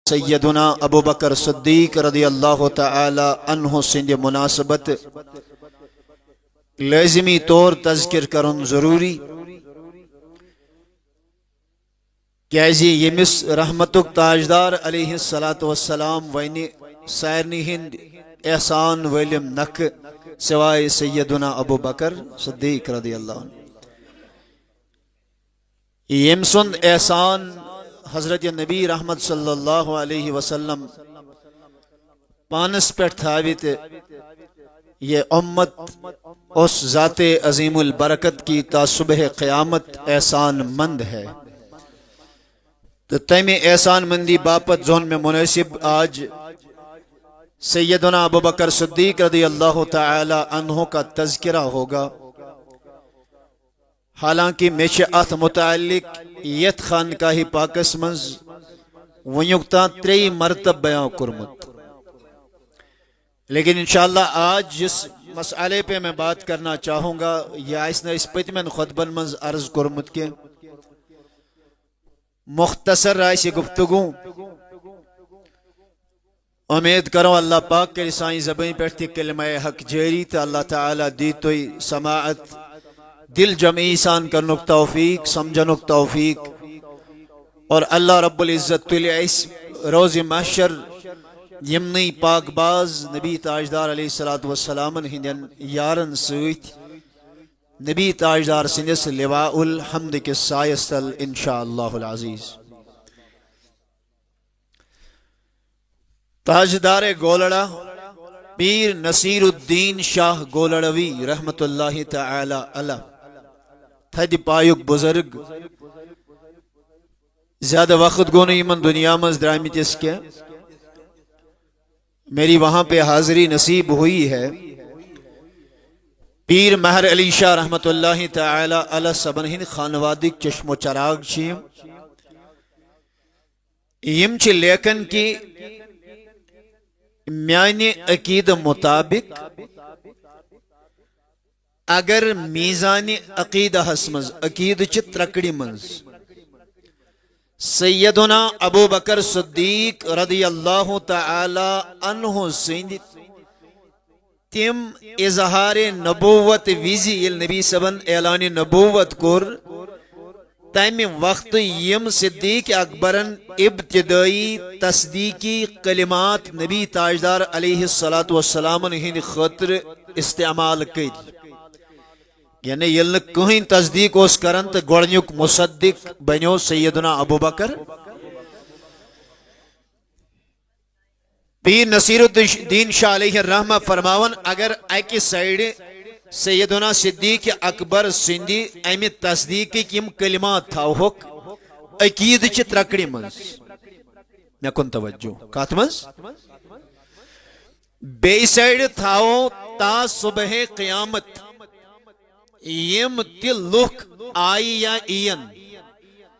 سیدنا ابو بکر صدیق رضی اللہ تعالی عنہ سند مناسبت لازمی طور تذکر کرن ضروری کیازِ یمس رحمتک تاجدار علیہ السلام ونی سارنی ہند احسان ولم نکھ سوائے سیدنا ابو بکر صدیق رضی اللہ عنہ یم سند احسان حضرت نبی رحمت صلی اللہ علیہ وسلم پانس پہ تھاوت یہ امت اس ذات عظیم البرکت کی تا صبح قیامت احسان مند ہے تو تمہیں احسان مندی باپت زون میں مناسب آج سیدنا ابو بکر صدیق رضی اللہ تعالی عنہ کا تذکرہ ہوگا حالانکہ میچ ات متعلق یت خانقاہ پاکس منز ونیکتا 3 مرتب بیان کرمت لیکن انشاءاللہ آج جس مسئلے پہ میں بات کرنا چاہوں گا یا اس نے اس پتمن خطبن منز عرض کرمت کے مختصر رائے سے گفتگو امید کرو اللہ پاک کے لسانی زبانی پڑھتی کلمہ حق جیری تا اللہ تعالی دی توی سماعت دل جمعی سان کرنک توفیق سمجھنک توفیق اور اللہ رب العزت تلی اس روز محشر یمنی پاک باز نبی تاجدار علیہ السلام ہندین یارن سویت نبی تاجدار سنس لواء الحمد کے سایستل انشاءاللہ العزیز تاجدار گولڑا پیر نصیر الدین شاہ گولڑوی رحمت اللہ تعالی علیہ تھد پایک بزرگ زیادہ وقت گو نہیں من دنیا مز درامت اس کے میری وہاں پہ حاضری نصیب ہوئی ہے پیر مہر علی شاہ رحمت اللہ تعالی علیہ سبنہن خانوادک چشم و چراغ چیم یم چھ لیکن کی میانی عقید مطابق اگر میزان عقیدہ حسمز عقید چھ ترکڑی منز سیدنا ابو بکر صدیق رضی اللہ تعالی عنہ سند تم اظہار نبوت ویزی نبی صبن اعلان نبوت کر تم وقت یم صدیق اکبرن ابتدائی تصدیقی کلمات نبی تاجدار علیہ السلام ہن خاطر استعمال کر یعنی یل کہیں تصدیق اس کرن تو گوڑنیک مصدق بنیو سیدنا ابو بکر پیر نصیر الدین شاہ علیہ الرحمہ فرماون اگر ایک سائیڈ سیدنا صدیق اکبر سندی امی تصدیق کیم کلمات تھاوک عقید چھ ترکڑی منز میں کن توجہ کات منز بے سائیڈ تھاو تا صبح قیامت یم تل لک آئی یا این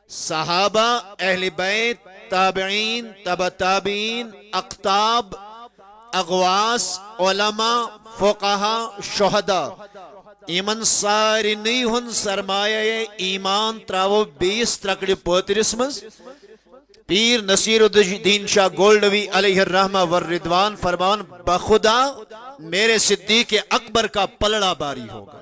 صحابہ اہل بیت تابعین تبع تابعین اقطاب اغواس علماء فقہا شہداء ایمن سارنی ہن سرمایہ ایمان تراو 20 ترکڑی پوترس منز پیر نصیر الدین شاہ گولڈوی علیہ الرحمہ والردوان فرمان بخدا میرے صدیق اکبر کا پلڑا باری ہوگا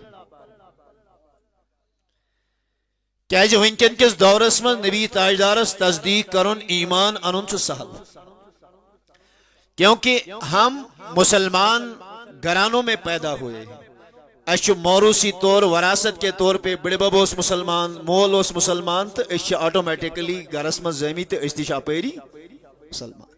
کیا جو ونکن کس دورس میں نبی تاجدارس تصدیق کرن ایمان انن سے سہل کیونکہ ہم مسلمان گھرانوں میں پیدا ہوئے ہیں اچھ موروثی طور وراثت کے طور پہ بڑے بابا اس مسلمان مول اس مسلمان تو اچھ آٹومیٹکلی گھرس میں زمین تو اشتشا پیری مسلمان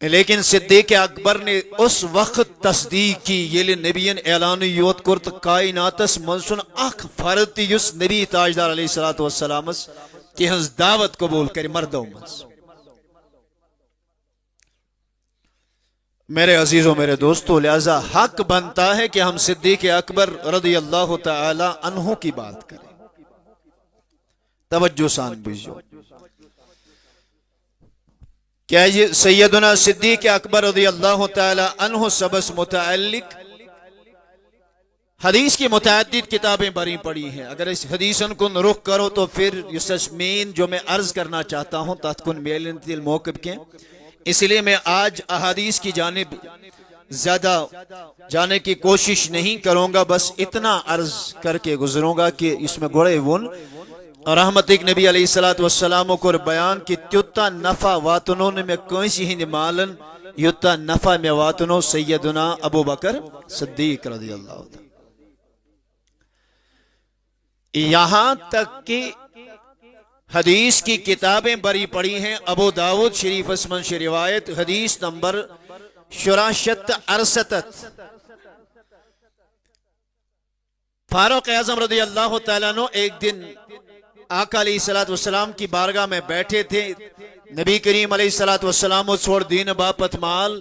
لیکن صدیق اکبر نے اس وقت تصدیق کی یہ نبیین اعلان یوت کرت کائناتس منسون اخ فرد یس نبی تاجدار علیہ السلام کی ہنس دعوت قبول کری مردوں منس میرے عزیزوں میرے دوستو لہذا حق بنتا ہے کہ ہم صدیق اکبر رضی اللہ تعالی عنہ کی بات کریں توجہ سان بجو کیا یہ سیدنا صدیق اکبر رضی اللہ تعالی عنہ سبس متعلق حدیث کی متعدد کتابیں بری پڑی ہیں. اگر اس حدیثن کن رخ کرو تو پھر یہ مین جو میں عرض کرنا چاہتا ہوں تات کن میلن دل موقف کے، اس لیے میں آج احادیث کی جانب زیادہ جانے کی کوشش نہیں کروں گا، بس اتنا عرض کر کے گزروں گا کہ اس میں گوڑے ون رحمت نبی علیہ الصلوۃ والسلام کو بیان کی تیوتا نفع واتنوں میں کوئی ہند مالن یوتا نفع میں واتنو سیدنا ابو بکر صدیق رضی اللہ عنہ. یہاں تک کہ حدیث کی کتابیں بری پڑی ہیں. ابو داود شریف اسمن سے روایت حدیث نمبر 64 فاروق اعظم رضی اللہ تعالیٰ عنہ ایک دن آقا علیہ الصلوۃ والسلام کی بارگاہ میں بیٹھے تھے. نبی کریم علیہ الصلوۃ والسلام چھوڑ دین باپت مال.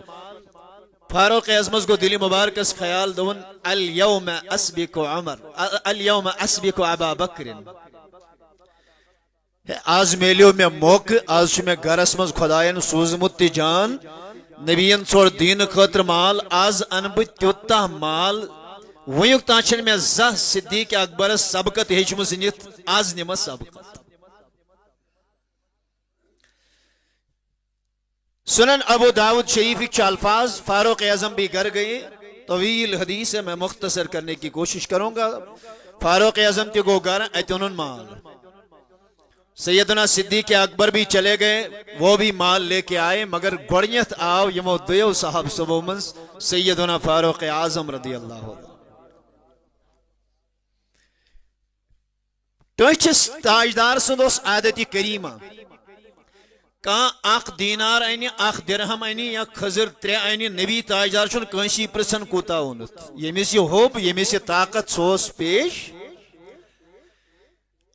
فاروق اعظم کو دلی مبارکس خیال دون اليوم اسبق عمر اليوم اسبق ابا بکر. آز میلیو میں موقع، آج میں گرس مز خدائن سوزمت جان نبیین چھوڑ دین خاطر مال. آز انب تیوتا مال ویوک تانچن میں زہ صدیق اکبر سبقت ہیچ مزنیت آز نمت سبقت. سنن ابو داود شریف کے الفاظ فاروق اعظم بھی گر گئے. طویل حدیث ہے، میں مختصر کرنے کی کوشش کروں گا. فاروق اعظم تے گو گر ایتنن مال. سیدنا صدیق اکبر بھی چلے گئے، وہ بھی مال لے کے آئے، مگر گوڑنیت آو یمو دیو صاحب صبح منز سیدنا فاروق اعظم رضی اللہ عنہ. توچس تاجدار سندوس عادتی کریمہ کان اخ دینار اینی اخ درہم اینی یا خزر ترے اینی نبی تاجدار چھن کنشی پرسن کوتا اونت. یمیسی ہوب یمیسی طاقت سوس پیش.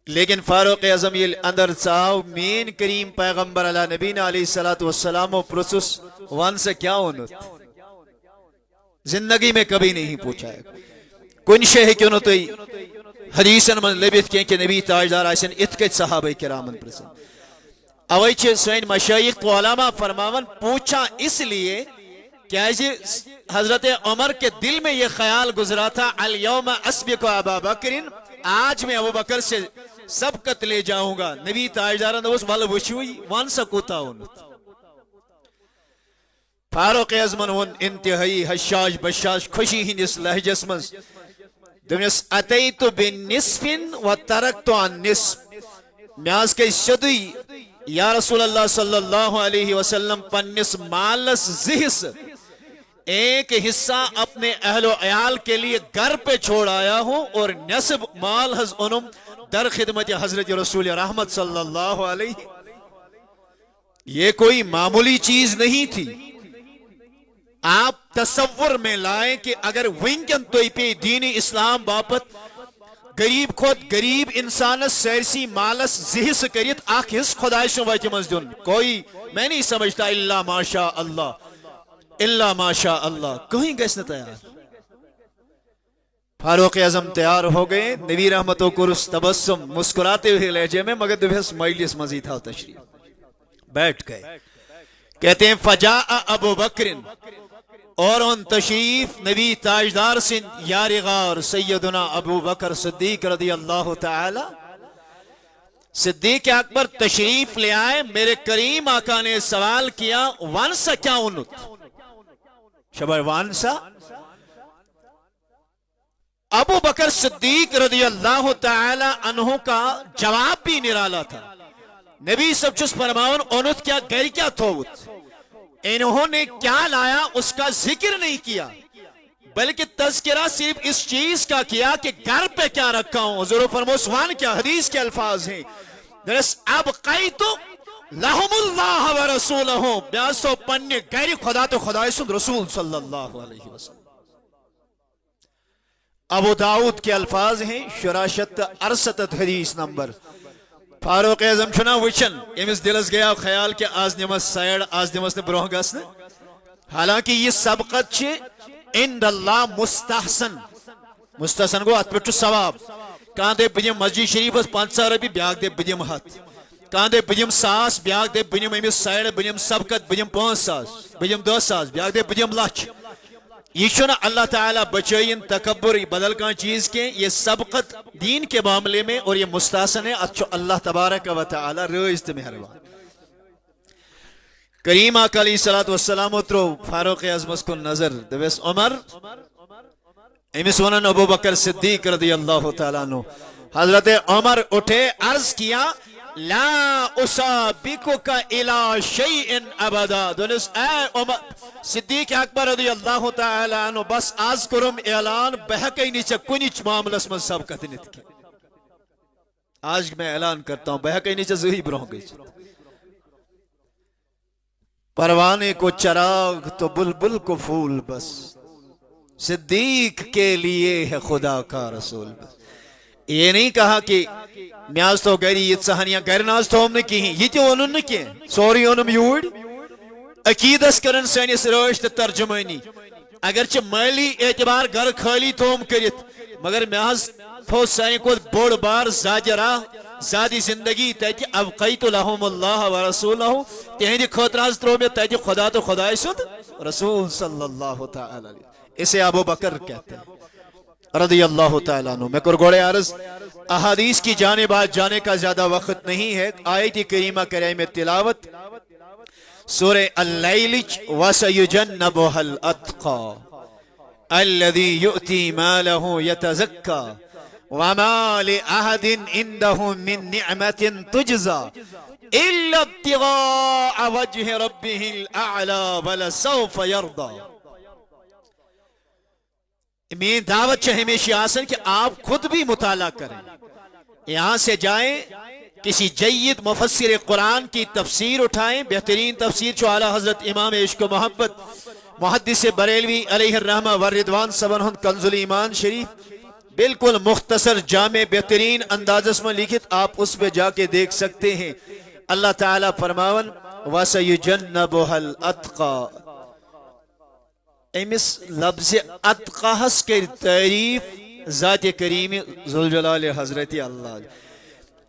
لیکن فاروق اعظم یہ اندر چاو مین کریم پیغمبر علیہ نبینا علیہ الصلوۃ والسلام و پرسس وان سے کیا اونت. زندگی میں کبھی نہیں پوچھا ہے. کن شے کیوں نہ تو حدیثن من لبیت کہ نبی تاجدار آسن اتکت صحابہ کرامن پرسن. اوئی چھے سوین مشایخ و علماء فرماون پوچھا اس لیے کہ حضرت عمر کے دل میں یہ خیال گزرا تھا اليوم اسبق ابا بکر، آج میں ابو بکر سے سبقت لے جاؤں گا. نبی تاجدارن اس والا وشوئی وان سکوتا ہوں. فاروق اعظم ون انتہائی حشاش بشاش خوشی ہی اس لہجس منز دمس اتیت بنصف و ترکت عن نصف. میاز کے شدی یا رسول اللہ صلی اللہ علیہ وسلم پنس مالس زہس ایک حصہ اپنے اہل و عیال کے لیے گھر پہ چھوڑ آیا ہوں اور نصب مال حض انم در خدمت حضرت رسول رحمت صلی اللہ علیہ. یہ کوئی معمولی چیز نہیں تھی. آپ تصور میں لائیں کہ اگر ونکن توی پہ دین اسلام باپت غریب خود غریب انسان سیرسی مالس زہس کریت آخ حص خدای سن ویت مزدن کوئی میں نہیں سمجھتا اللہ ماشاء اللہ اللہ ماشاء اللہ کہیں گیس نہ تیار. فاروق اعظم تیار ہو گئے. نبی رحمتو کرس تبسم مسکراتے ہوئے لہجے میں مگر دبہس مجلس مزید تھا تشریف بیٹھ گئے. کہتے ہیں فجاء ابو بکرن اور ان تشریف نبی تاجدار سن یار غار سیدنا ابو بکر صدیق رضی اللہ تعالی. صدیق اکبر تشریف لے آئے. میرے کریم آقا نے سوال کیا وانسا کیا انت شبر وانسا. ابو بکر صدیق رضی اللہ تعالی عنہ کا جواب بھی نرالا تھا. نبی سب چس فرماون انت کیا گھر کیا تھوت. انہوں نے کیا لایا اس کا ذکر نہیں کیا بلکہ تذکرہ صرف اس چیز کا کیا کہ گھر پہ کیا رکھا ہوں. حضور فرمو سبحان کیا حدیث کے الفاظ ہیں درس اب قیتو لہم اللہ و رسولہ بیاسو پنی گھر خدا تو خدای سن رسول صلی اللہ علیہ وسلم. ابو داود کے الفاظ ہیں شراشت ارستت حدیث نمبر. فاروق اعظم چھنا وچن امس دلس گیا خیال کہ آز نمس سائڑ آز نمس نے بروہ گس نے. حالانکہ یہ سبقت چھے اند اللہ مستحسن. مستحسن کو ات پٹو ثواب کان دے بنیم مسجد شریف 500 رپی بیاک دے بنیم ہاتھ کان دے بنیم 100 بیاک دے بنیم امس سائڑ بنیم سبقت بنیم 500 بنیم 200 بیاک دے بنیم لچھ. یہ چھنا اللہ تعالیٰ بچائین تکبر بدل کان چیز کے، یہ سبقت دین کے معاملے میں اور یہ مستحسن ہے، اچھو اللہ تبارک و تعالیٰ رئیس مہربان۔ کریم آقا علیہ السلام ترو فاروق اعظمس کو نظر دویس عمر امس ونن ابو بکر صدیق رضی اللہ تعالیٰ عنہ، حضرت عمر اٹھے عرض کیا لا اسابقک الی شیء ابدا، دونس اے عمر صدیق اکبر رضی اللہ تعالیٰ عنہ بس آز کرم اعلان بہکی نیچے کنیچ معاملس من سبقت نیت کی، آج میں اعلان کرتا ہوں بہکی نیچے زہی بروں گئی، پروانے کو چراغ تو بلبل کو پھول، بس صدیق کے لیے ہے خدا کا رسول، بس یہ نہیں کہا کہ نیاز تو گری یہ سہنیاں گر ناز تو ہم نے کی ہیں، یہ تو انہوں نے کی سوری انہوں یوڑ عقیدس کرن سینس رشت ترجمانی، اگرچہ مالی اعتبار گر خالی تو ہم کرت مگر محض تو سین کو بوڑ بار زاجرہ زادی زندگی تاکہ ابقیت لهم اللہ و رسولہ تہندی خطراز ترو میں تاکہ خدا تو خدای سد رسول صلی اللہ تعالی علیہ، اسے ابو بکر کہتے ہیں رضی اللہ تعالیٰ عنہ۔ میں کرگوڑے عرض احادیث کی جانب آج جانے کا زیادہ وقت نہیں ہے، آیت کریمہ کرے میں تلاوت سورہ اللیل وَسَيُجَنَّبُهَا الْأَتْقَى الَّذِي يُؤْتِي مَالَهُ يَتَزَكَّى وَمَا لِأَحَدٍ عِنْدَهُ مِن نِعْمَةٍ تُجْزَى إِلَّا ابْتِغَاءَ وَجْهِ رَبِّهِ الْأَعْلَى وَلَسَوْفَ يَرْضَى۔ میں دعوت چاہے ہمیشہ آسن کہ آپ خود بھی مطالعہ کریں، یہاں سے جائیں کسی جید مفسر قرآن کی تفسیر اٹھائیں، بہترین تفسیر جو اعلیٰ حضرت امام عشق و محبت محدث بریلوی علیہ الرحمہ والرضوان سبن کنز الایمان شریف بالکل مختصر جامع بہترین اندازس میں لکھت، آپ اس پہ جا کے دیکھ سکتے ہیں۔ اللہ تعالیٰ فرماون وَسَيُجَنَّبُهَا الْأَتْقَى، امس لفظ اتقاہس کے تعریف ذات کریم ذوالجلال حضرت اللہ۔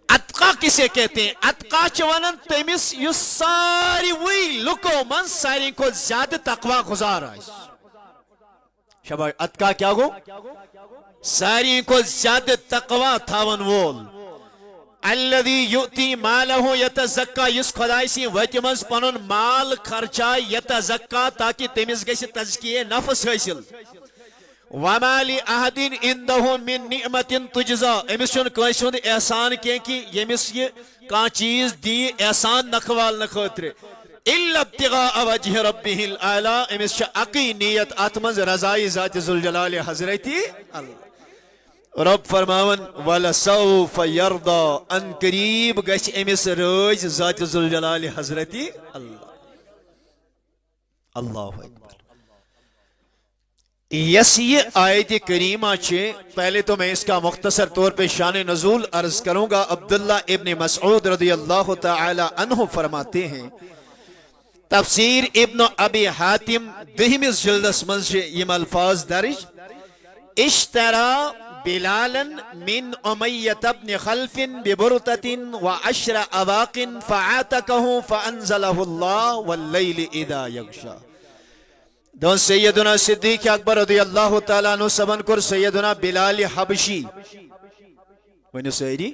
اتقا کسے کہتے ہیں؟ اتقا چونن تمس یس ساری وی لکو من ساری کو زیادہ تقوی گزار آئے، شباب اتقا کیا گو؟ ساری کو زیادہ تقوی تھاون وول، الذی یؤتی مالہ یتزکا، یس خدای سی وجمز پنن مال خرچا یتزکا تاکہ تمس گژھِ تزکیہ نفس حاصل، وما لأحد عنده من نعمت تجزا، امس چھن کٲنٛسہِ ہُنٛد احسان کینٛہہ کہ ییٚمِس یہ کانٛہہ چیز دی احسان نکھوالنہٕ خٲطرٕ، الا ابتغاء وجہ ربہ الاعلیٰ، امس چھ اقی نیت اتھ منٛز رضائی ذات ذوالجلال حضرت اللہ۔ رب فرماون وَلَسَوْفَ يَرْضَى، ان قریب گژھِ امس رٲضۍ ذات ذوالجلال حضرت اللہ۔ اللہ اکبر۔ یس یہ آیت کریمہ چھے، پہلے تو میں اس کا مختصر طور پہ شان نزول عرض کروں گا۔ عبداللہ ابن مسعود رضی اللہ تعالی عنہ فرماتے ہیں، تفسیر ابن ابی حاتم دہمس جلدس منز یم الفاظ درج، اشترا بلالا من امیت ابن خلف ببرتت وعشر اواق فعاتکہ فانزلہ اللہ واللیل اذا یغشا۔ دون سیدنا صدیق اکبر رضی اللہ تعالیٰ عنہ سبن کر سیدنا بلال حبشی ونیو سیدی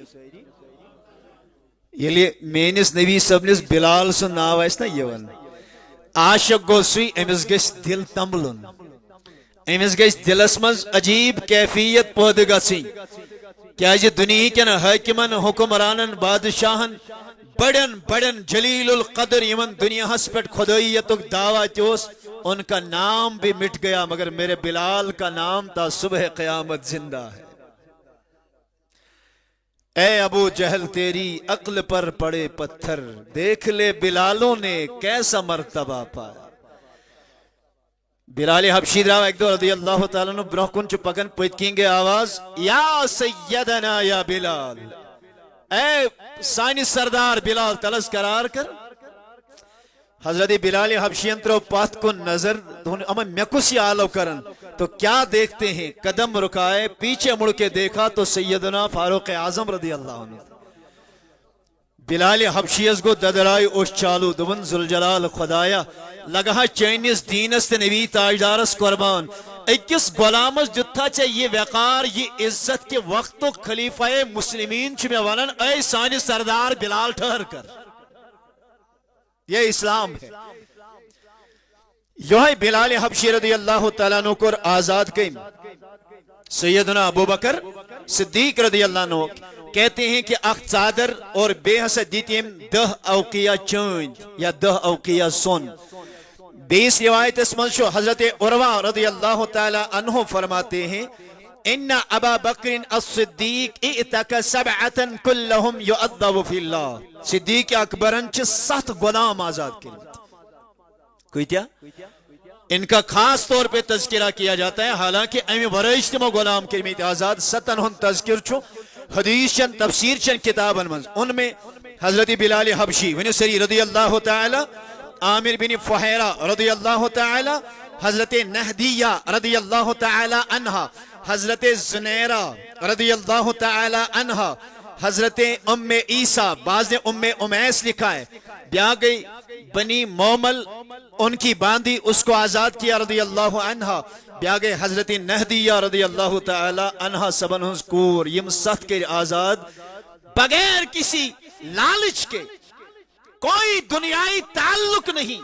یہ لئے مینس نبی سبنس بلال سن ناو ایس نا یہ ون عاشق گو سوی امس گس دل تمبلن، امس گس دلس منز عجیب کیفیت پود گسی، کیا جی دنیا کن حاکمن حکمرانن بادشاہن بڑن بڑن جلیل القدر یمن دنیا ہس پٹ خدایتک دعویٰ تیوس، ان کا نام بھی مٹ گیا مگر میرے بلال کا نام تا صبح قیامت زندہ ہے۔ اے ابو جہل تیری عقل پر پڑے پتھر، دیکھ لے بلالوں نے کیسا مرتبہ پایا۔ بلال حبشی راو ایک دو رضی اللہ تعالیٰ نے برہ کن چپکن پویتکیں گے آواز، یا سیدنا یا بلال، اے سانی سردار بلال تلس قرار کر۔ حضرت بلال حبشی انترو پات کو نظر اما میکسی آلو کرن تو کیا دیکھتے ہیں؟ قدم رکائے پیچھے مڑ کے دیکھا تو سیدنا فاروق اعظم رضی اللہ عنہ، بلال حبشیس گو ددرائی اوش چالو دون ذوالجلال خدایا لگا چینس دینس تے نبی تاجدارس قربان اکس غلامس دتا چے یہ وقار یہ عزت کے وقت تو خلیفہ مسلمین چھ میں ونن اے سانی سردار بلال ٹھہر کر یہ اسلام ہے یہ بلال حبشی رضی اللہ تعالیٰ عنہ کو آزاد کئیم سیدنا ابو بکر صدیق رضی اللہ عنہ کہتے ہیں کہ اخ چادر اور بے حسد دیتیم 10 اوقیہ چوند یا 10 اوقیہ سن 20 روایت اس منشو حضرت عروہ رضی اللہ تعالی عنہ فرماتے ہیں ان ابا بکر الصدیق اعتق 7 كلهم يؤذب في اللہ صدیق اکبرن چھ 7 غلام آزاد کریں کوئی کیا ان کا خاص طور پہ تذکرہ کیا جاتا ہے حالانکہ امی ورائش تمو غلام کرمیت آزاد 7 ہن تذکر چھو حدیث چند تفسیر چند کتابن منز ان میں حضرت بلال حبشی ونی سری رضی اللہ تعالی عامر بن فحیرہ رضی اللہ تعالی حضرت نہدیہ رضی اللہ تعالی عنہ حضرت زنیرہ رضی اللہ تعالی عنہ حضرت ام عیسیٰ بعض نے ام امیس لکھا ہے بیا گئی بنی مومل ان کی باندھی اس کو آزاد کیا رضی اللہ عنہ بیا گئے حضرت نہدیہ رضی اللہ تعالی عنہ سبن حضکور یم 7 کے آزاد بغیر کسی لالچ کے کوئی دنیائی تعلق نہیں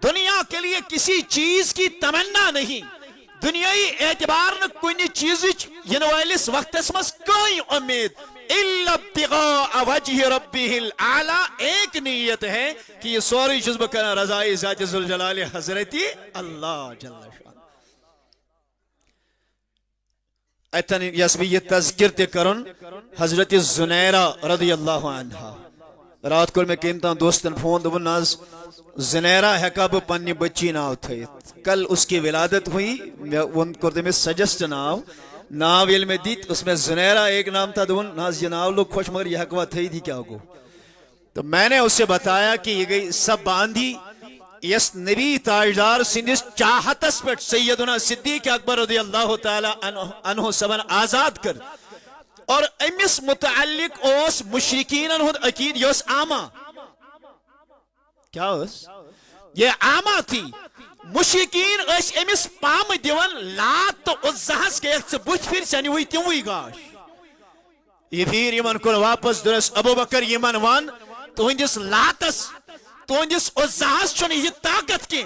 دنیا کے لیے کسی چیز کی تمنا نہیں دنیائی اعتبار نہ کوئی چیز ینوالس وقت اسمس کوئی امید الا ابتغاء وجہ ربہ الاعلی ایک نیت ہے کہ یہ سوری جذب کرنا رضائی ذات ذوالجلال حضرت اللہ جل شان ایتن یسبی یہ تذکر تے کرن حضرت زنیرہ رضی اللہ عنہ رات کو میں کہتا ہوں دوستن فون دو ناز زنیرہ ہیکا بہ پنی بچی ناو تھیت کل اس کی ولادت ہوئی ان کرتے میں سجسٹ ناو یل میں دیت اس میں زنیرہ ایک نام تھا دون ناز یہ ناو لوگ خوش مگر یہ حقوہ تھی تھی کیا ہو تو میں نے اسے بتایا کہ یہ گئی سب باندھی یس نبی تاجدار سندس چاہتس پر سیدنا صدیق اکبر رضی اللہ تعالی عنہ سبن آزاد کر اور امس متعلق اس مشرکین انہوں عقید یہ اس آما کیا اس یہ آما تھی مشرکین اس امس پام دیون لات تو عزہس کے ایک سے بچ پھر چنی ہوئی تیوں ہوئی گاش یہ پھر یمن کن واپس درس ابو بکر یمن وان تو ہندس لاتس تو ہندس عزہس چنی یہ طاقت کی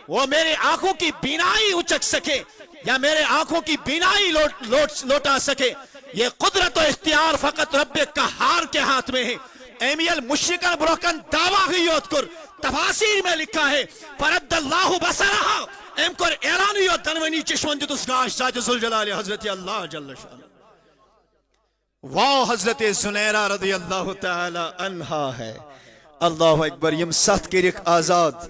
وہ میرے آنکھوں کی بینائی اچک سکے یا میرے آنکھوں کی بینائی لوٹا سکے یہ قدرت و اختیار فقط رب قہار کے ہاتھ میں ہے ایمیل مشرکن بروکن دعویٰ غیوت کر تفاسیر میں لکھا ہے فرد اللہ بصرہا ایم کر ایرانیو دنونی چشمن جتس گاش ذات ذوالجلال حضرت اللہ جل شان واہ حضرت زنیرہ رضی اللہ تعالی عنہ ہے اللہ اکبر یم 7 کے رکھ آزاد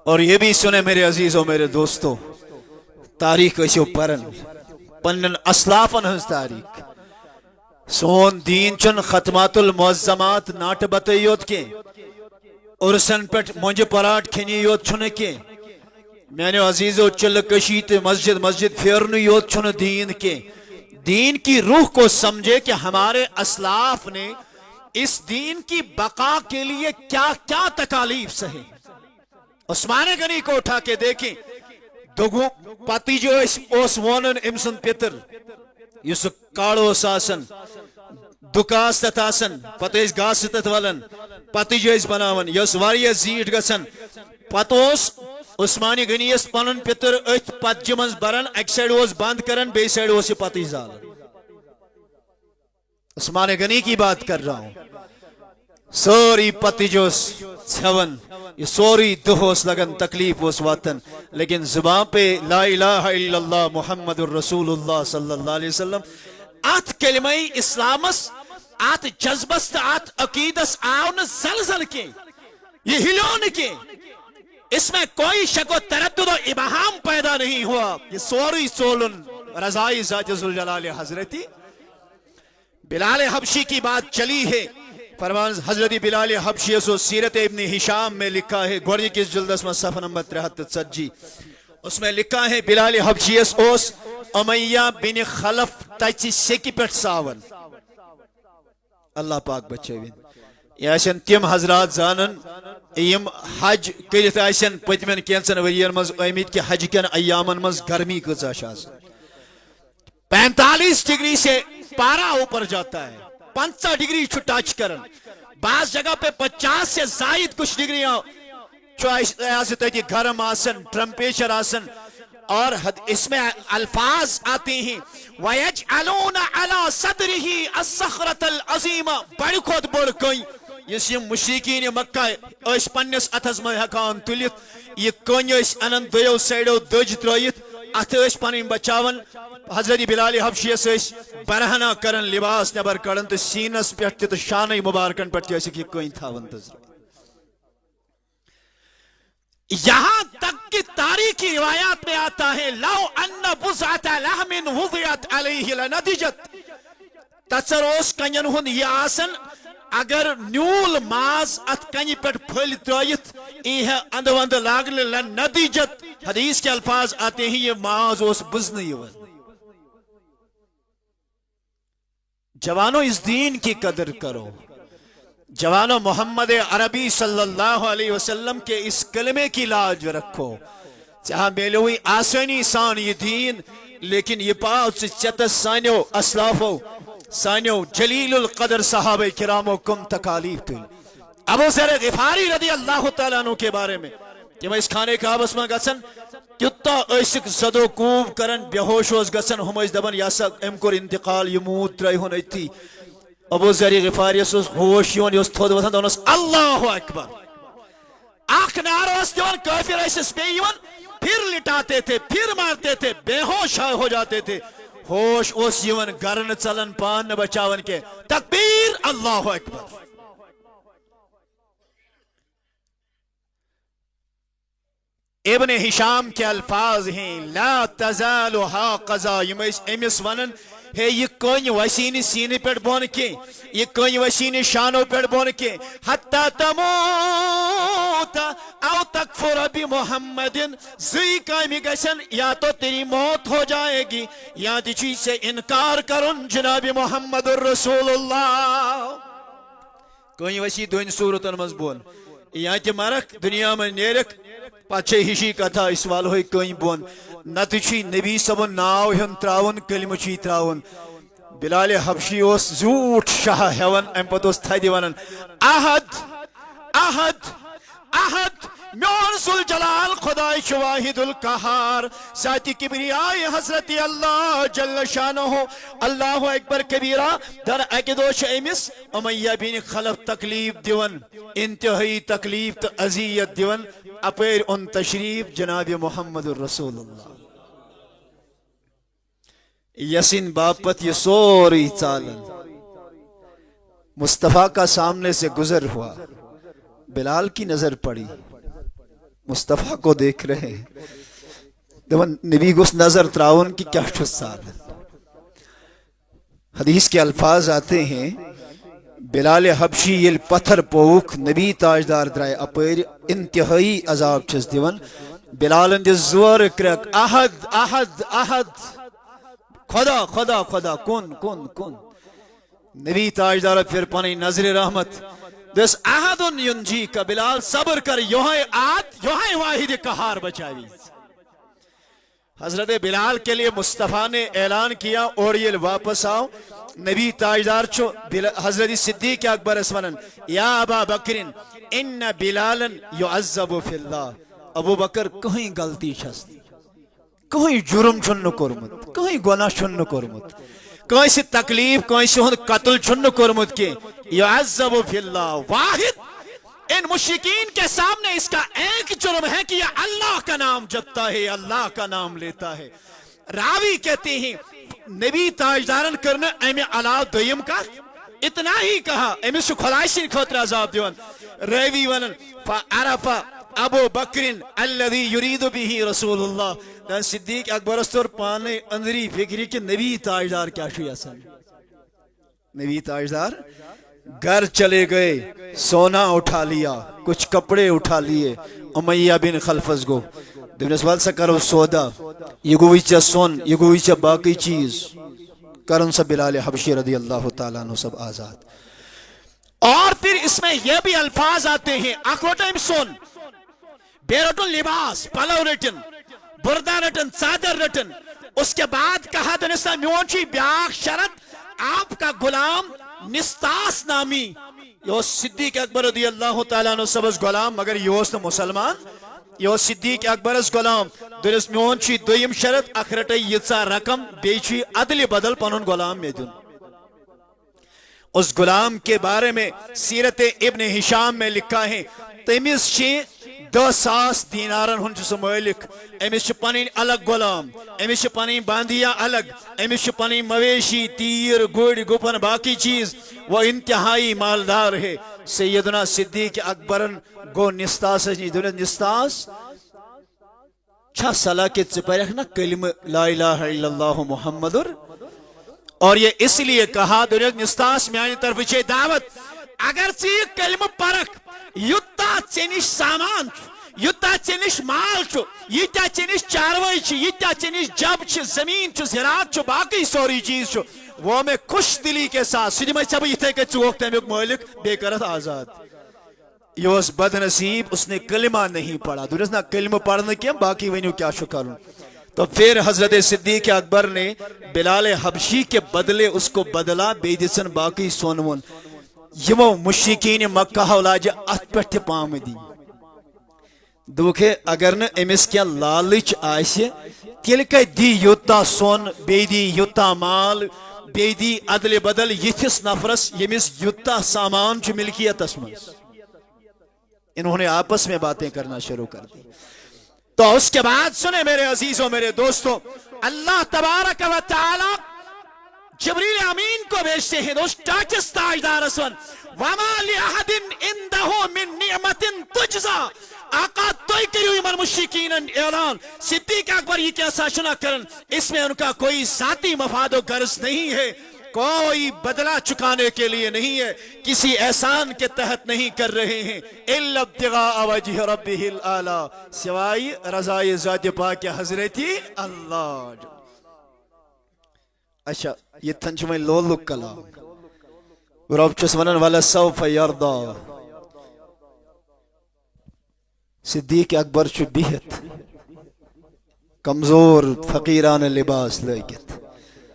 اور یہ بھی سنے میرے عزیزوں میرے دوستوں تاریخ اسو پرن پنن اسلافن ہنس تاریخ سون دین چن ختمات المعظمات ناٹ بتائیوت کے ارسن پٹ مونج پراٹ کھنی یوت چھنے کے میں نے عزیزو چل کشیت مسجد پھیرنو یوت چھنے دین کے دین کی روح کو سمجھے کہ ہمارے اسلاف نے اس دین کی بقا کے لیے کیا کیا تکالیف سہے عثمان غنی کو اٹھا کے دیکھیں دوگو پاتی جو اس وونن امسن پیتر یس کاڑو ساسن دکاس تتاسن پتہ اس گاس تت ولن پتی جو اس بناون یس واریہ زیٹ گسن پتوس عثمانی غنی اس پنن پیتر ات پت جمنز برن ایک سائیڈ اس بند کرن بے سائیڈ اس پتی زالن عثمان غنی کی بات کر رہا ہوں سوری پتی جو چھون یہ سوری دہوس لگن تکلیف اس وطن لیکن زبان پہ لا الہ الا اللہ محمد الرسول اللہ صلی اللہ علیہ وسلم آت کلمہ اسلامس آت جذبست آت عقیدس آون زلزل کے یہ ہلون کے اس میں کوئی شک و تردد و ابہام پیدا نہیں ہوا یہ سوری سولن رضائی ذات ذوالجلال حضرتی بلال حبشی کی بات چلی ہے فرمان حضرت بلال حبشی اسو سیرت ابن ہشام میں لکھا ہے گوڑی کس جلدس میں صفحہ نمبر 73 اس میں لکھا ہے بلال حبشی اس امیہ بن خلف تیچی سیکی پیٹ ساون اللہ پاک بچے بین یہ آسن تم حضرات زانن یم حج کرت آسن پتمن کینچن ورین مز آمت کہ حج کن ایامن مز گرمی کچا 45 ڈگری سے پارا اوپر جاتا ہے، 50 ڈگری چھو ٹچ کرن، بعض جگہ پہ 50 سے زائد کچھ ڈگریاں گرم آسن، ٹمپریچر آسن، اور اس میں الفاظ آتے ہیں وَيَجْعَلُونَ عَلَى صَدْرِهِ الصَّخْرَةَ الْعَظِيمَ بڑ کھوت بڑ کئی اس یہ مشرکین مکہ اس پنس اتھس میں ہکان تلت یہ کن اس انن دیو سیڈو دج ترائیت ات اس پن بچاون حضرت بلال حبشی اس برہنا کرن لباس نبر کڑن تو سینس پہ تو شان مبارکن پہ یہ کن تھاون تذر یہاں تک کہ تاریخی روایات میں آتا ہے لو ان بزعت لحم وضعت علیہ لنضجت تصروس کنین ہن یہ آسن اگر نیول ماز ات کنی پر پھل ترائیت یہ اند وند لاگل لنضجت حدیث کے الفاظ آتے ہیں یہ ماز اس بزنی ون جوانوں اس دین کی قدر کرو، جوانوں محمد عربی صلی اللہ علیہ وسلم کے اس کلمے کی لاج رکھو، جہاں میلوی آسانی سان یہ دین لیکن یہ بات سے چتس سانیو اسلافو سانیو جلیل القدر صحابہ کرامو کم تکالیف تل ابو ذر غفاری رضی اللہ تعالیٰ عنہ کے بارے میں کہ میں اس کھانے کا آبس میں گسن کتا ایسک زدو کوب کرن بے ہوش ہوز گسن ہم اس دبن یاسا امکر انتقال یموت رائی ہونے تھی ابو ذر غفاری اس ہوش یون یوس تھود وطن دونس اللہ اکبر آنکھ نارو اس دیون کافر ایسس بے یون پھر لٹاتے تھے پھر مارتے تھے بے ہوش ہو جاتے تھے ہوش اس یون گرن چلن پان بچاون کے تکبیر اللہ اکبر ابن ہشام کے الفاظ ہیں لا تزال ہاقذا امس ونن ہے یہ کوئی وسین سینے پیٹ بون کے یہ کوئی وسین شانوں پیٹ بون کے حتی تموت او تکفر بمحمد زی کامی گسن یا تو تیری موت ہو جائے گی یا دی چیز سے انکار کرن جناب محمد الرسول اللہ کوئی وسی دوین صورتن مضبون یا تی مرک دنیا میں نیرک پچھے ہشی کتھا اس والو ہوئی کوئی بون نتچی نبی صبن ناو ہن تراؤن کلمہ چی تراؤن بلال حبشی اس زوٹ شاہ ہیون امپت اس تھائی دیوانن احد احد احد میون ذل جلال خدای شواہد القہار ساتھی کبریائی حضرت اللہ جل شانہ اللہ اکبر کبیرہ در اکدوش امس امیہ بین خلف تکلیف دیون انتہائی تکلیف تو عذیت دیون اپیر ان تشریف جناب محمد الرسول اللہ یسین باپت یہ سوری چالن مصطفیٰ کا سامنے سے گزر ہوا بلال کی نظر پڑی مصطفیٰ کو دیکھ رہے نبی گس نظر تراؤن کی کیا شد سال حدیث کے الفاظ آتے ہیں بلال حبشی یہ پتھر پوک نبی تاجدار درائے اپیر انتہائی عذاب چس دیون بلال اندی زور کرک احد احد احد خدا خدا خدا کن کن کن نبی تاجدار پھر پانی نظر رحمت دس احدن ینجی کا بلال صبر کر یوہاں واحد قہار بچاوی حضرت بلال کے لیے مصطفیٰ نے اعلان کیا اور یہ واپس آؤ نبی تاجدار چو حضرت صدیق اکبر اسمنن یا ابا بکرن ان بلالا یعذب فی اللہ ابو بکر کہیں غلطی شست کہیں جرم چھن کرمت کہیں گناہ چھن کرمت کہیں سے تکلیف کہیں سے قتل چھن کرمت کے یعذب فی اللہ واحد ان مشرکین کے سامنے اس کا ایک جرم ہے کہ یہ اللہ کا نام جپتا ہے اللہ کا نام لیتا ہے راوی کہتے ہیں نبی تاجدارن کرنے ایم علاو دویم کا اتنا ہی کہا ایم سے خلائشین خطر عذاب دیون راوی ونن فعرف ابو بکرن الذي يريد به رسول اللہ دان صدیق اکبر استور پانے اندری فکری کہ نبی تاجدار کیا شوی اصل نبی تاجدار گھر چلے گئے سونا اٹھا لیا کچھ کپڑے اٹھا لیے امیہ بن خلفز گو دبن اسوال سا کرو سودا یہ گوئی چا سون یہ گوئی چا باقی چیز کرن سا بلال حبشی رضی اللہ تعالیٰ عنہ سب آزاد اور پھر اس میں یہ بھی الفاظ آتے ہیں اکوٹم سون بے رٹن لباس پلو رٹن بردہ رٹن چادر رٹن. اس کے بعد کہا دنسا میون چی بیاک شرط آپ کا غلام نستاس نامی یہ صدیق اکبر رضی اللہ تعالیٰ عنہ سبز غلام مگر یہ مسلمان یہ صدیق اکبرس غلام دلس میون چی دویم شرط اخرٹ یژا رقم بیچی عدل بدل پنن غلام میں دن. اس غلام کے بارے میں سیرت ابن ہشام میں لکھا ہے تمس 10,000 دینارن ہن سہ مالک امس پنن الگ غلام امس پنن باندیا الگ امس پنن مویشی تیر گوڑ گپن باقی چیز وہ انتہائی مالدار ہے. سیدنا صدیق اکبرن گو نستاس نستاس چھا صلاح کہ ژٕ نا کلمہ لا الہ الا اللہ محمد اور یہ اس لیے کہا دنیا نستاس میانی طرف چھ دعوت اگر ژٕ کلمہ پرکھ یوتا ژےٚ نش سامان یوتا ژےٚ نش مال چھُ ییٖتیاہ ژےٚ نش چاروٲے چھِ ییٖتیاہ ژےٚ نش جب چھِ زمین چھُ زراعت چھُ باقی سورُے چیز چھُ وہ میں خوش دلی کے ساتھ سہ دمے ژےٚ بہٕ یِتھے کٔنۍ ژٕ ہوکھ تمیُک مٲلک بیٚیہِ کَرَتھ آزاد. یہ اس بد نصیب اس نے کلمہ نہیں پڑھا دنس نہ کلمہ پڑھنے کیا باقی ونیو کیا چھُ کرن. تو پھر حضرت صدیق اکبر نے بلال حبشی کے بدلے اس کو بدلا بیٚیہِ دِژن باقی سون وون یمو مشرکین مکہ لاجہ ات پہ پام دی دوکھے اگر نہ امس کیا لالچ آسہ تیل کتہ دی یوتا سون بیٚیہِ دی یوتا مال بیٚیہِ دی عدل بدل یتھس نفرس یمس یوتا سامان چھ ملکیتس مز. انہوں نے آپس میں باتیں کرنا شروع کر دی. تو اس کے بعد سنیں میرے عزیزوں میرے دوستوں اللہ تبارک و تعالی جبریل امین کو بھیجتے ہیں دوست ٹاچس تاجدار اسون وما لأحد عنده من نعمت تجزا آقا توئی کریو ایمان مشرکین اعلان صدیق اکبر یہ کیسا شنا کرن اس میں ان کا کوئی ذاتی مفاد و غرض نہیں ہے کوئی بدلہ چکانے کے لیے نہیں ہے کسی احسان کے تحت نہیں کر رہے ہیں الا ابتغاء وجہ ربہ الاعلی سوائے رضائے ذات پاک حضرتی اللہ. اچھا یہ تھنچ میں لولک کلام رب چس ونن والا سوف یرضا صدیق اکبر چھ بہت کمزور فقیران لباس لگت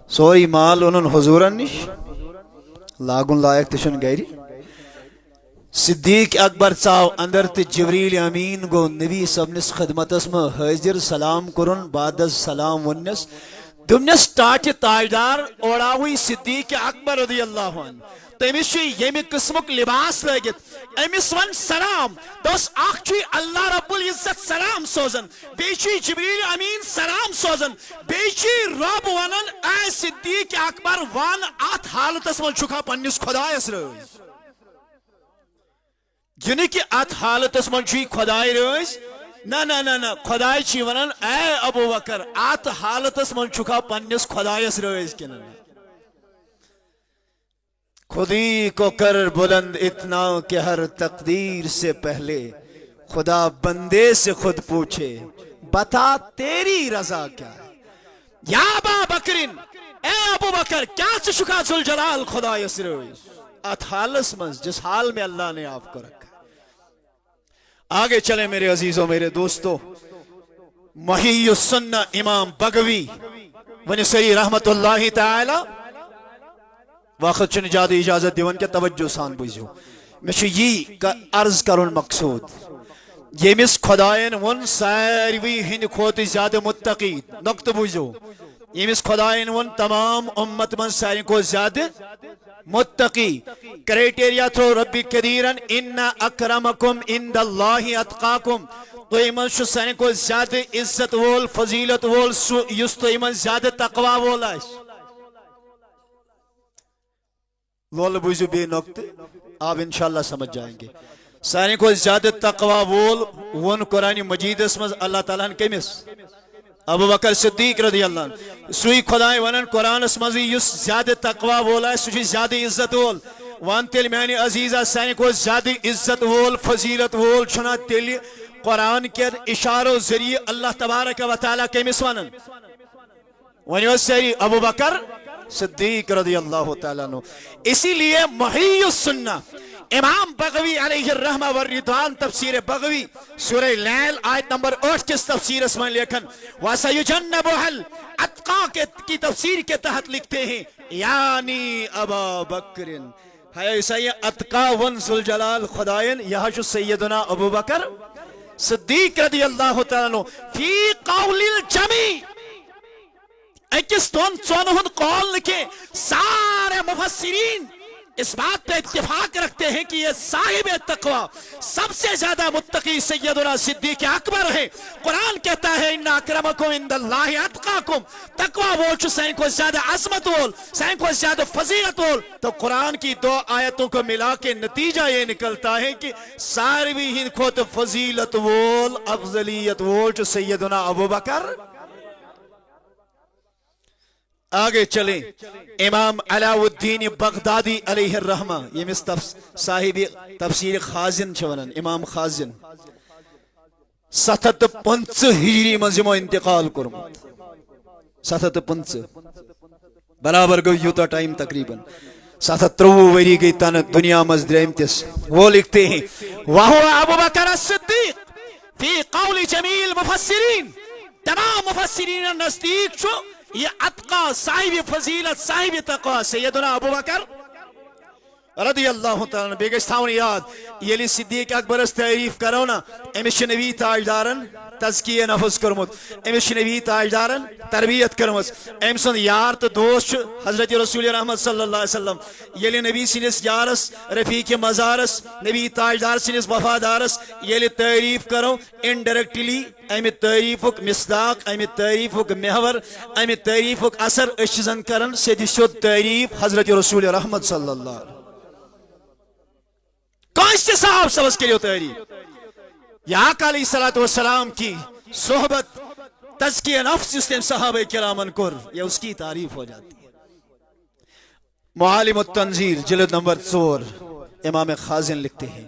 سوری مال انہوں حضورن نش لاگن لائق تشن گیری. صدیق اکبر ژاو اندر تو جبریل امین گو نبی صبنس خدمتس میں حاضر سلام کرن بعد از سلام ونس دمنس ٹاٹ تاجدار اوڑاوی صدیق اکبر رضی اللہ عنہ تمس یمہ قسمک لباس لگت امس ون سلام دوس اخ اللہ رب العزت سلام سوزن بیچی جبریل امین سلام سوزن بیچی رب ونن اے صدیق اکبر ون ات حالتس من چھکا پنس خدایس رز یعنی کہ ات حالتس من چھ خدای رز نہ نہ نہ نہ خدای چھ ونن اے ابو بکر ات حالتس من چھکا پنس خدایس رز کن خودی کو کر بلند اتنا کہ ہر تقدیر سے پہلے خدا بندے سے خود پوچھے بتا تیری رضا کیا ہے. یا ابا بکرین اے ابو بکر کیا شکا ذوالجلال خدا یسرویس ات حالس منز جس حال میں اللہ نے آپ کو رکھا. آگے چلیں میرے عزیزوں میرے دوستو محی السنہ امام بغوی ونسری رحمت اللہ تعالی وقت چھ زیادہ اجازت دیون کہ توجہ سان بوزیو مے یہ عرض کرن مقصود یمس خدائن ون ساروی ہند کھوت زیادہ متقی نقطہ بوزیو یمس خدائن ون تمام امت من ساری کو زیادہ متقی کرائٹیریا تھو ربی قدیرن ان اکرمکم عند اللہ اتقاکم تو ایمن شو ساری کو زیادہ عزت وول فضیلت وول یس تو ایمن زیادہ تقوی وول آئیس لول بوزیو بے نقطہ آپ انشاءاللہ سمجھ جائیں گے. ساری کو زیادہ تقوی وول ون قرآن مجید اسمز اللہ تعالیٰ نے کمس ابو بکر صدیق رضی اللہ عنہ سوئی خدای ونن قرآن اسمز یس زیادہ تقوی وول ہے سوئی زیادہ عزت وول وان تیل میانی عزیزہ ساری کو زیادہ عزت وول فضیلت وول چھنا تیل قرآن کے اشاروں ذریعے اللہ تبارک و تعالیٰ کمس ونن ونیو سری ابو بکر صدیق رضی اللہ تعالیٰ عنہ. اسی لیے محی السنہ امام بغوی علیہ الرحمہ والرضوان تفسیر بغوی سورہ لیل آیت نمبر 8 کس تفسیر اس میں لکھن وَسَيُجَنَّبُهَا الْأَتْقَى کی تفسیر کے تحت لکھتے ہیں یعنی ابا بکر ہے ایسا یہ اتقا ون ذوالجلال خدائن یہاں جو سیدنا ابو بکر صدیق رضی اللہ تعالیٰ فی قول الجمی اکس دون چون قول لکھے سارے مفسرین اس بات پہ اتفاق رکھتے ہیں کہ یہ صاحب تقوی سب سے زیادہ متقی سیدنا صدیق اکبر ہے. قرآن کہتا ہے ان اکرمکم عند اللہ اتقاکم تقوی وہ جو سین کو زیادہ عظمت وول سین کو زیادہ فضیلت وول. تو قرآن کی دو آیتوں کو ملا کے نتیجہ یہ نکلتا ہے کہ ساروی ہند کو تو فضیلت وول افضلیت وول جو سیدنا ابو بکر. آگے چلیں امام علاء الدین بغدادی علیہ الرحمہ یہ مس صاحب تفسیر خازن چھونن امام خازن 705 ہجری مزمو انتقال کرمت 705 برابر گو یوتا ٹائم تقریباً 753 وری گئی تن دنیا مز درمتس. وہ لکھتے ہیں وَهُوَ ابو بکر الصدیق فی قول جمیل مفسرین تمام مفسرین نزدیک چھو یہ اتقا صاحب فضیلت صاحب تقوی سیدنا ابو بکر رضی اللہ تعالیٰ بیگش تھاون یاد یلی صدیق اکبر اس تعریف کرونا امش نبی تاجدارن تزکیہ نفس کرمت امش نبی تاجدارن تربیت کرمت امسن یار تو دوست حضرت رسول رحمت صلی اللہ علیہ وسلم یلی نبی سنس یارس رفیق مزارس نبی تاجدار سنس وفادارس یلی تعریف کرو انڈائریکٹلی امی تعریفک مصداق امی تعریفک محور امی تعریفک اثر اشزن کرن سیدی شد تعریف حضرت رسول رحمت صلی اللہ علیہ وسلم. کون سے صاحب سبس کے لیے تعریف یا آقا علیہ الصلوۃ والسلام کی صحبت تزکیہ نفس جس نے صحابہ کرامن کر یہ اس کی تعریف ہو جاتی ہے. معالم التنزیل جلد نمبر 4 امام خازن لکھتے ہیں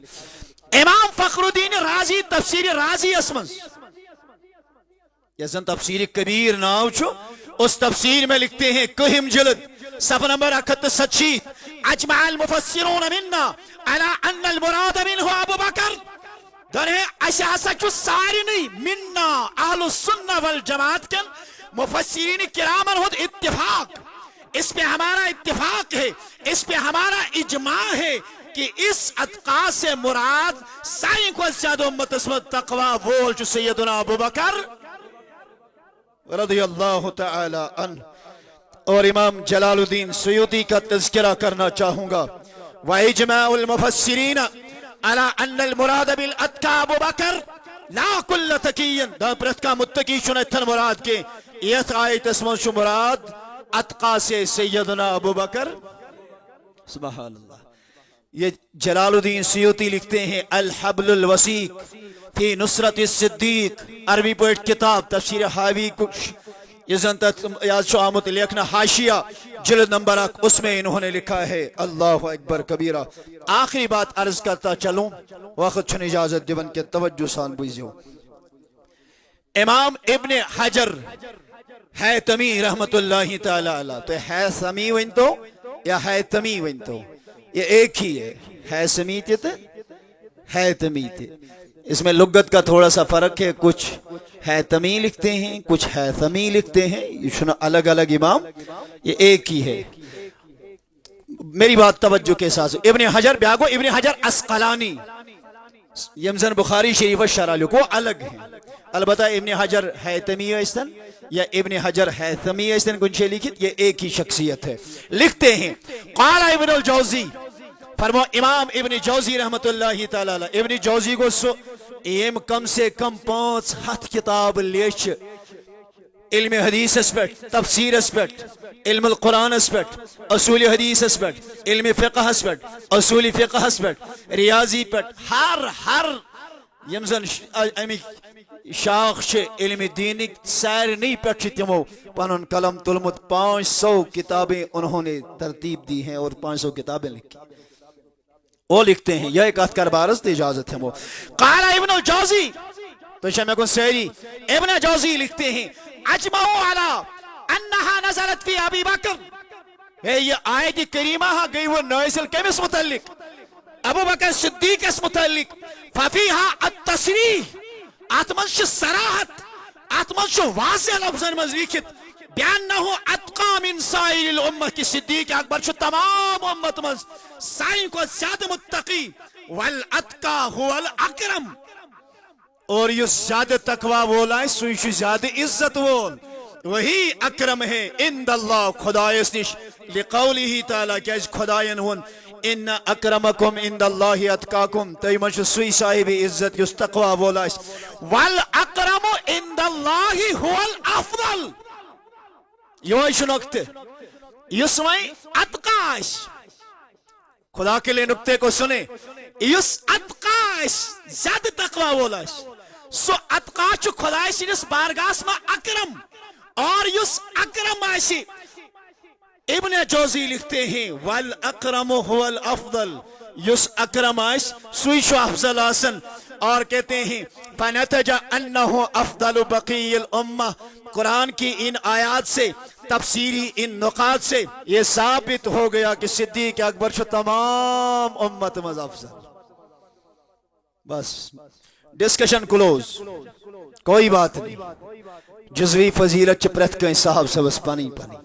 امام فخر الدین رازی تفسیر رازی اسمن یہ تفسیر کبیر ناو چھو اس تفسیر میں لکھتے ہیں کہم جلد صفحہ نمبر 67 اجمع المفسرون منا على ان المراد منه ابو بکر دنے اشیاسا چھو ساری نہیں منا اہل السنہ والجماعت کن مفسرین کرامن ہود اتفاق اس پہ ہمارا اتفاق ہے اس پہ ہمارا اجماع ہے کہ اس اتقا سے مراد سائیں کو زیادہ امت اسمت تقوی بول جو سیدنا ابو بکر رضی اللہ تعالی عنہ. اور امام جلال الدین سیوطی کا تذکرہ کرنا چاہوں گا وَإِجْمَاعُ الْمُفَسِّرِينَ عَلَىٰ أَنَّ الْمُرَادَ بِالْأَتْقَى أَبُو بَكْرَ لَا كُلَّ تَقِيٍّ دا پرتکا متقی چنتن مراد کے یہ آیت اسمن شو مراد اتقا سے سیدنا ابو بکر. سبحان اللہ. یہ جلال الدین سیوطی لکھتے ہیں الحبل الوسیق فی نصرت الصدیق عربی پوئٹ کتاب تفسیر حاوی کچھ یاد شو آمد لکھنا حاشیہ جلد نمبر 1 اس میں انہوں نے لکھا ہے اللہ اکبر کبیرہ. آخری بات عرض کرتا چلوں وقت چھن اجازت دیون کے توجہ سان بوزیو. امام ابن حجر حیتمی رحمت اللہ تعالی علیہ تو حیثمی ونتو یا حیتمی ونتو یہ ایک ہی ہے حیثمی تے حیتمی تے اس میں لغت کا تھوڑا سا فرق ہے کچھ حیتمی لکھتے ہیں کچھ حیثمی لکھتے ہیں یہ الگ الگ امام یہ ایک ہی ہے. میری بات توجہ کے ساتھ ابن حجر بیاگو ابن حجر اسقلانی یمزن بخاری شریف شرح لکھو الگ ہیں البتہ ابن حجر حیتمی استن یا ابن حجر حیثمی استن کنچے لکھت یہ ایک ہی شخصیت ہے. لکھتے ہیں قال ابن الجوزی فرمو امام ابن جوزی رحمت اللہ تعالی ابن جوزی کو ایم کم سے کم 5 کتاب لیچ علم حدیث اسپیٹ تفسیر اسپیٹ علم القرآن اسپیٹ اصول حدیث اسپیٹ علم فقہ اسپیٹ اصول فقہ اسپیٹ ریاضی پٹ ہر یمزن امی شاخ چھ علم دینک سیر نہیں پٹ تمو پنن قلم تلمت 500 کتابیں انہوں نے ترتیب دی ہیں اور 500 کتابیں لکھی. وہ لکھتے ہیں یہ ایک اتکار بارز تے اجازت ہے وہ قال ابن الجوزی تو شمع کو سیری ابن جوزی لکھتے ہیں اجمعوا علی انہا نزلت فی ابی بکر یہ آیت کریمہ گئی وہ نازل کیمس متعلق ابو بکر صدیق اس متعلق ففیہا التصریح اتمنش صراحت اتمنش واضح لفظن مز لکھت بأنه اتقى من سائر الامہ کی صدیق اکبر چھ تمام امت مز سائن کو زیادہ متقی والاتقى هو الاکرم اور یہ زیادہ تقوی وولا ہے سوئی زیادہ عزت وول وہی اکرم ہے عند اللہ خدایس نش لقوله تعالی کہ خداین ہون ان اکرمکم عند اللہ اتقاکم تی منش سوئی صاحب عزت یس تقوی وولا ہے والاکرم عند اللہ هو الافضل یہ شو نقطہ یس وائیں اتقاش خدا کے لئے نقطے کو سنے یس اتقاش زیادہ تقوی وولا ہے سو اتقاش خدای سنس بارگاس ما اکرم اور یس اکرم آشی ابن جوزی لکھتے ہیں والاکرم هو الافضل یس اکرم آش سوئی شو افضل آسن اور کہتے ہیں فنتج انہو افضل بقی الامہ قرآن کی ان آیات سے تفسیری ان نقاط سے یہ ثابت ہو گیا کہ صدیق اکبر شو تمام امت مز افضل بس ڈسکشن کلوز کوئی بات نہیں جزوی فضیلت چھ پرت کہیں صاحب سبس پانی پانی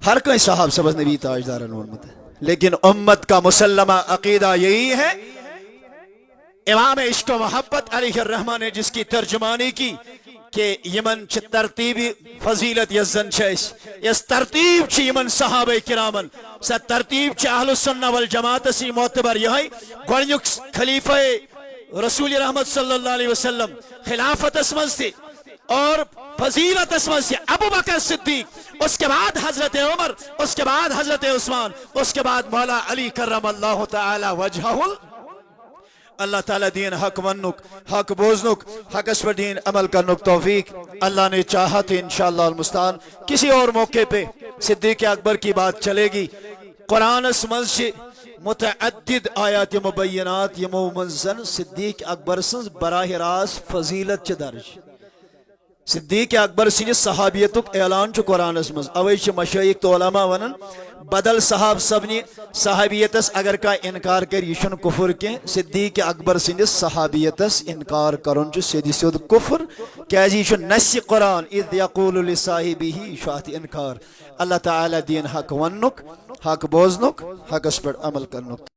ہر کہیں صاحب سبس نبی تاجدار انورمت ہے لیکن امت کا مسلمہ عقیدہ یہی ہے امام عشق و محبت علیہ الرحمن نے جس کی ترجمانی کی کہ یمن چھ ترتیبی فضیلت یزن چھس اس ترتیب چھ یمن صحابہ کرامن سا ترتیب چھ اہل السنہ والجماعت سی معتبر یہی گوڑنیک خلیفہ رسول رحمت صلی اللہ علیہ وسلم خلافت اسمز تھی اور فضیلت اسمز تھی ابو بکر صدیق اس کے بعد حضرت عمر اس کے بعد حضرت عثمان اس کے بعد مولا علی کرم اللہ تعالی وجہہ اللہ تعالی دین حق ونک حق بوزنک حق اس پر دین عمل کرنک توفیق اللہ نے چاہا تھی انشاءاللہ المستعان کسی اور موقع پہ صدیق اکبر کی بات چلے گی قرآن اسمز سے متعدد آیات مبینات یمو منزن صدیق اکبر سنز براہ راست فضیلت چھ درج صدیق اکبر سنز صحابیتک اعلان چھ قرآن اسمز اوئی چھ مشایخ تو علماء ونن بدل صحاب سبنی صحابیتس اگر کا انکار کر یشن کفر کے صدیق اکبر سنز صحابیتس انکار کرن چھ سیدی سید کفر کیازی یشن نس قرآن اذ یقول لصاحبہ شاہت انکار اللہ تعالی دین حق ونک حق بوزنک حق اس پر عمل کرنک